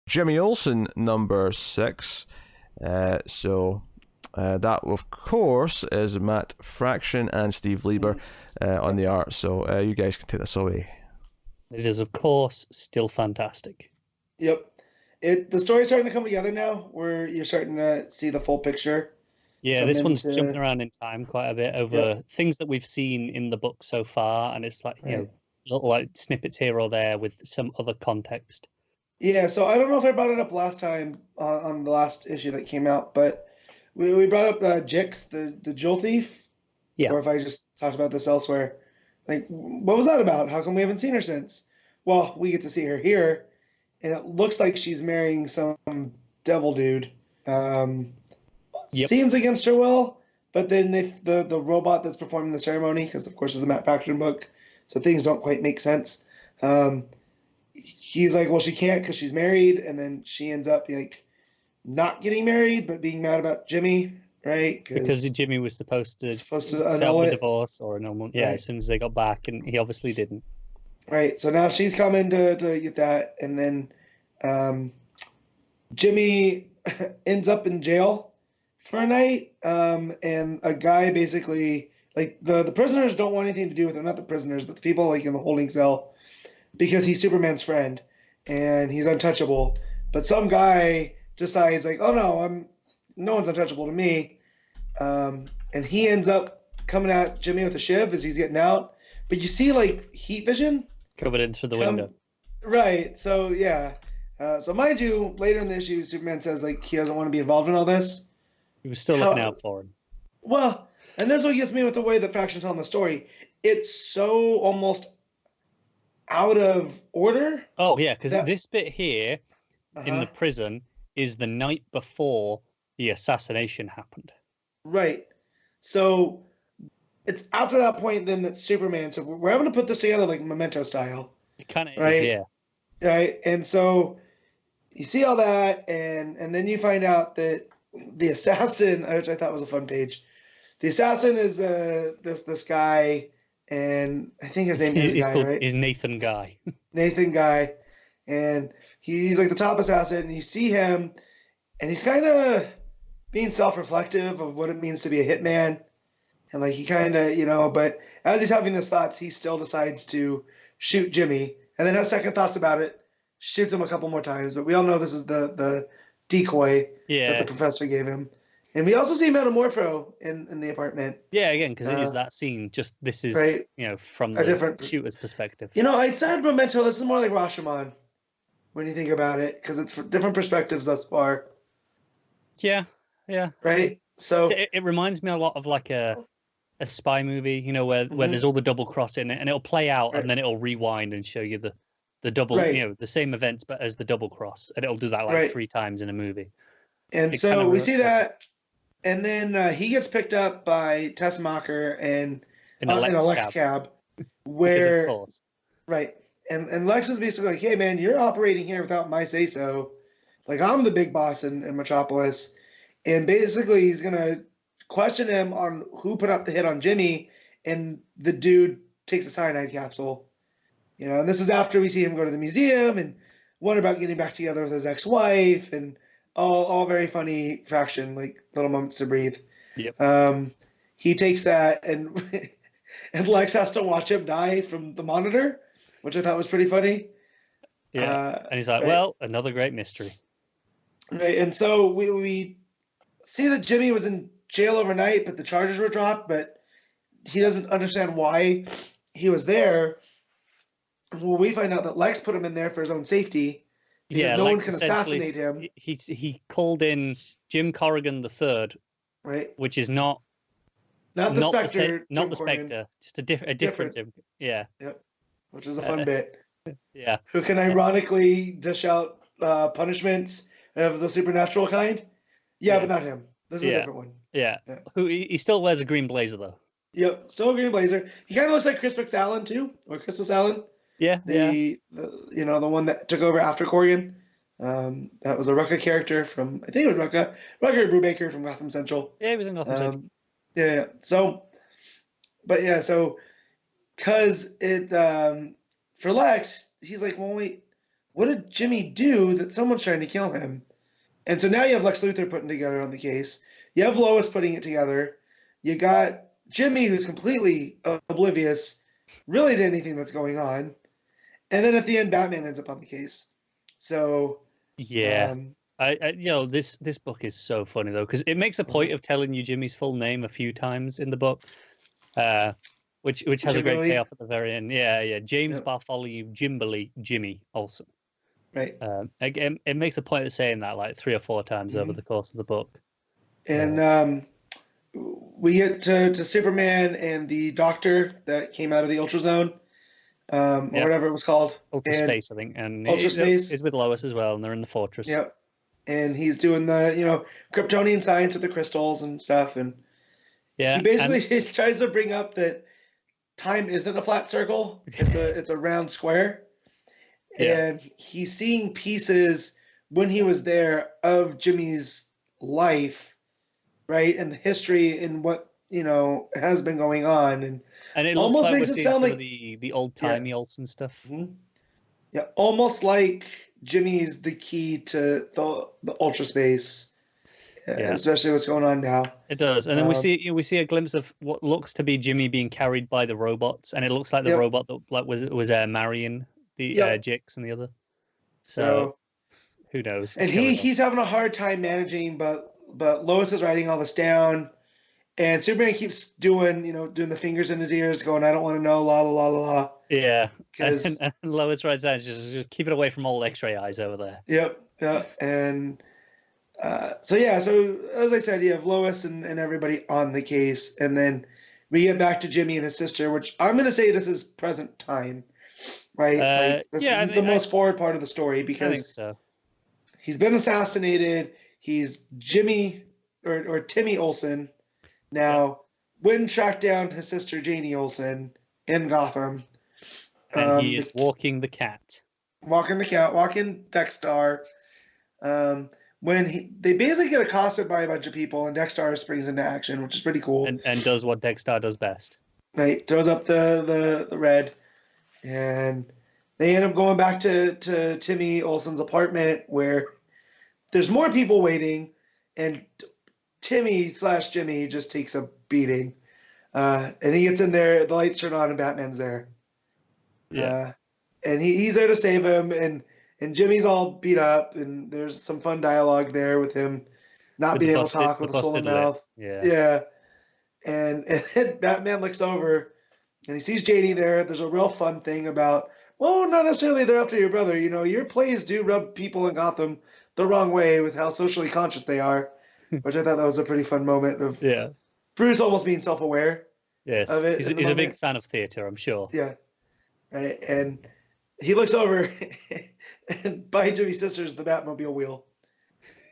Jimmy Olsen number 6. That, of course, is Matt Fraction and Steve Lieber on the art. So you guys can take this away. It is, of course, still fantastic. Yep. The story's starting to come together now, where you're starting to see the full picture. Yeah, this one's jumping around in time quite a bit over things that we've seen in the book so far, and it's like, you know, little like snippets here or there with some other context. Yeah, so I don't know if I brought it up last time on the last issue that came out, but we brought up Jix, the jewel thief. Yeah. Or if I just talked about this elsewhere. Like, what was that about? How come we haven't seen her since? Well, we get to see her here, and it looks like she's marrying some devil dude. Seems against her will, but then the robot that's performing the ceremony, because of course it's a Matt Fraction book, so things don't quite make sense. He's like, well, she can't because she's married, and then she ends up like not getting married, but being mad about Jimmy, right? Because Jimmy was supposed to sell the divorce or annulment, as soon as they got back, and he obviously didn't. Right, so now she's coming to get that, and then Jimmy ends up in jail for a night, and a guy basically, like, the prisoners don't want anything to do with him, not the prisoners, but the people like in the holding cell, because he's Superman's friend, and he's untouchable. But some guy decides, like, oh no, no one's untouchable to me, and he ends up coming at Jimmy with a shiv as he's getting out. But you see, like, heat vision covered in through the window. Right. So yeah. So mind you, later in the issue, Superman says like he doesn't want to be involved in all this. He was still looking out for him. Well, and this is what gets me with the way that Fraction's telling the story. It's so almost out of order. Oh yeah, because this bit here in the prison is the night before the assassination happened. Right. So it's after that point then that Superman. So we're having to put this together like Memento style. It kind of is, yeah. Right, and so you see all that, and then you find out that the assassin, which I thought was a fun page, the assassin is this guy, and I think his name is Guy, right? Is Nathan Guy. Nathan Guy, and he's like the top assassin, and you see him, and he's kind of being self-reflective of what it means to be a hitman, and like he kind of, but as he's having these thoughts, he still decides to shoot Jimmy. And then has second thoughts about it, shoots him a couple more times. But we all know this is the decoy that the professor gave him. And we also see Metamorpho in the apartment. Yeah, again, because it is that scene. Just this is, from the different shooter's perspective. I said Memento, this is more like Rashomon when you think about it, because it's different perspectives thus far. Yeah. Right? So it reminds me a lot of like a spy movie, where there's all the double cross in it, and it'll play out and then it'll rewind and show you the double, the same events but as the double cross, and it'll do that like 3 times in a movie. And so we see that, and then he gets picked up by Tess Mocker in a Lex cab, where and Lex is basically like, hey man, you're operating here without my say so, like I'm the big boss in Metropolis, and basically he's gonna question him on who put up the hit on Jimmy, and the dude takes a cyanide capsule. And this is after we see him go to the museum and wonder about getting back together with his ex-wife, and all very funny Fraction, like little moments to breathe. Yep. He takes that, and and Lex has to watch him die from the monitor, which I thought was pretty funny. Yeah, and he's like, well, another great mystery. Right, and so we see that Jimmy was in jail overnight, but the charges were dropped, but he doesn't understand why he was there. Well, we find out that Lex put him in there for his own safety, because no one can assassinate him. He called in Jim Corrigan III, right? Which is not the Spectre, not the Spectre, just a different Jim. Yeah. Yep. Which is a fun bit. Yeah. Who can ironically dish out punishments of the supernatural kind? Yeah, but not him. This is a different one. Yeah. Who he still wears a green blazer though. Yep, still a green blazer. He kind of looks like Christmas Allen too, or Christmas Allen. Yeah. The the one that took over after Corrigan. That was a Rucka character from, I think it was Rucka Brubaker from Gotham Central. Yeah, he was in Gotham Central. Yeah. So, because it for Lex, he's like, well, wait, what did Jimmy do that someone's trying to kill him? And so now you have Lex Luthor putting together on the case. You have Lois putting it together. You got Jimmy, who's completely oblivious, really to anything that's going on. And then at the end, Batman ends up on the case. So yeah, this book is so funny though, because it makes a point of telling you Jimmy's full name a few times in the book, which has a great payoff at the very end. Yeah, James Bartholomew Jimmy Olsen. Right. Again, it makes a point of saying that like 3 or 4 times over the course of the book. And we get to Superman and the Doctor that came out of the Ultra Zone, or whatever it was called. Ultra Space, I think. And Ultra Space is with Lois as well, and they're in the fortress. Yep. And he's doing the, Kryptonian science with the crystals and stuff. And he basically tries to bring up that time isn't a flat circle. It's a round square. And he's seeing pieces when he was there of Jimmy's life, right, and the history and what has been going on, and it looks like we're seeing some of the old timey Olsen stuff. Mm-hmm. Yeah, almost like Jimmy's the key to the Ultra Space, especially what's going on now. It does, and then we see a glimpse of what looks to be Jimmy being carried by the robots, and it looks like the robot that was marrying the Jix and the other. So who knows? And he's having a hard time managing, but Lois is writing all this down, and Superman keeps doing the fingers in his ears, going, "I don't want to know, la la la la." Yeah, and Lois writes down, just keep it away from all X-ray eyes over there. Yep, yeah, and so as I said, you have Lois and everybody on the case, and then we get back to Jimmy and his sister, which I'm going to say this is present time. Right? This is the most forward part of the story, because I think so. He's been assassinated. He's Jimmy or Timmy Olsen. Now, Wynn tracked down his sister Janie Olsen in Gotham. And he is walking the cat. Walking Dexter. When they basically get accosted by a bunch of people, and Dexter springs into action, which is pretty cool. And does what Dexter does best. Right, throws up the red. And they end up going back to Timmy Olsen's apartment, where there's more people waiting, and Timmy/Jimmy just takes a beating. And he gets in there, the lights turn on, and Batman's there. Yeah. And he's there to save him, and Jimmy's all beat up, and there's some fun dialogue there with him not being able to talk with a swollen mouth. Yeah. And Batman looks over, and he sees JD there. There's a real fun thing about, well, not necessarily they're after your brother. Your plays do rub people in Gotham the wrong way with how socially conscious they are, which I thought that was a pretty fun moment of Bruce almost being self-aware of it. He's a big fan of theater, I'm sure. Yeah. Right. And he looks over, and by Jimmy's sister's the Batmobile wheel.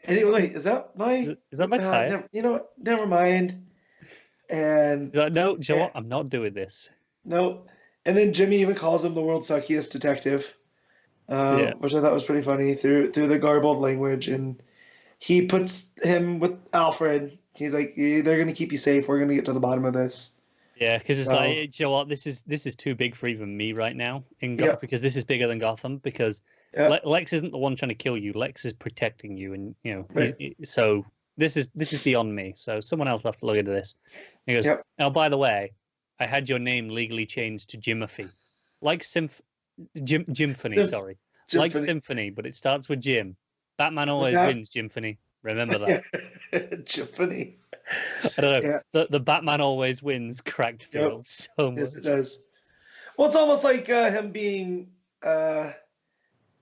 And he was like, is that my tire? Never mind. And no, Joe, what? I'm not doing this. No. And then Jimmy even calls him the world's suckiest detective, which I thought was pretty funny through the garbled language. And he puts him with Alfred. He's like, they're going to keep you safe. We're going to get to the bottom of this. Yeah, because it's like, Joe, what? This is too big for even me right now in Gotham, because this is bigger than Gotham. Because Lex isn't the one trying to kill you. Lex is protecting you, and so this is beyond me. So someone else will have to look into this. And he goes, "Oh, by the way, I had your name legally changed to Jimothy, like Jimphony. Sorry, like Symphony, but it starts with Jim. Batman always wins, Jimphony. Remember that." Jimphony. I don't know. The Batman always wins cracked Field so much. Yes, it does. Well, it's almost like him being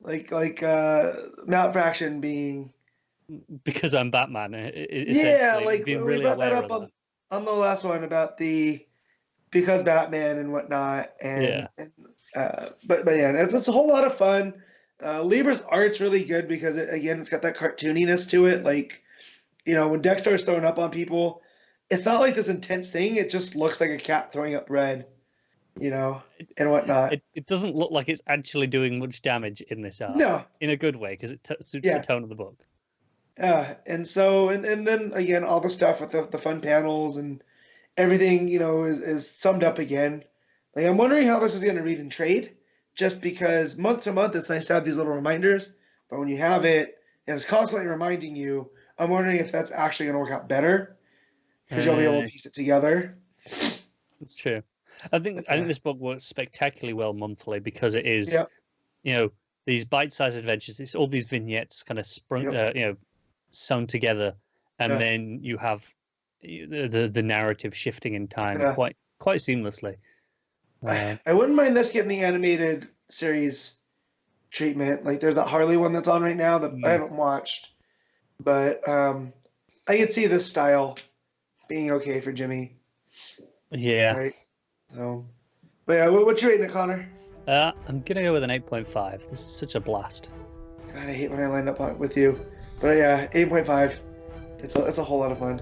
like Mount Fraction being, because I'm Batman. Like being we really brought that up on the last one about because Batman and whatnot, and but it's a whole lot of fun. Lieber's art's really good because it's got that cartooniness to it. Like, when Dexter's throwing up on people, it's not like this intense thing. It just looks like a cat throwing up red, and whatnot. It doesn't look like it's actually doing much damage in this art. No. In a good way, because it suits the tone of the book. And so, and then again, all the stuff with the fun panels and everything, is summed up again. Like, I'm wondering how this is going to read in trade, just because month to month it's nice to have these little reminders. But when you have it and it's constantly reminding you, I'm wondering if that's actually going to work out better because you'll be able to piece it together. That's true. I think this book works spectacularly well monthly because it is, these bite-sized adventures. It's all these vignettes kind of sprung, sewn together, and then you have the narrative shifting in time quite seamlessly. I wouldn't mind this getting the animated series treatment. Like there's that Harley one that's on right now that I haven't watched, but I could see this style being okay for Jimmy. Yeah. Right. So, but yeah, what's your rating it, Connor? I'm gonna go with an 8.5. This is such a blast. God, I hate when I line up with you, but yeah, 8.5. It's a whole lot of fun.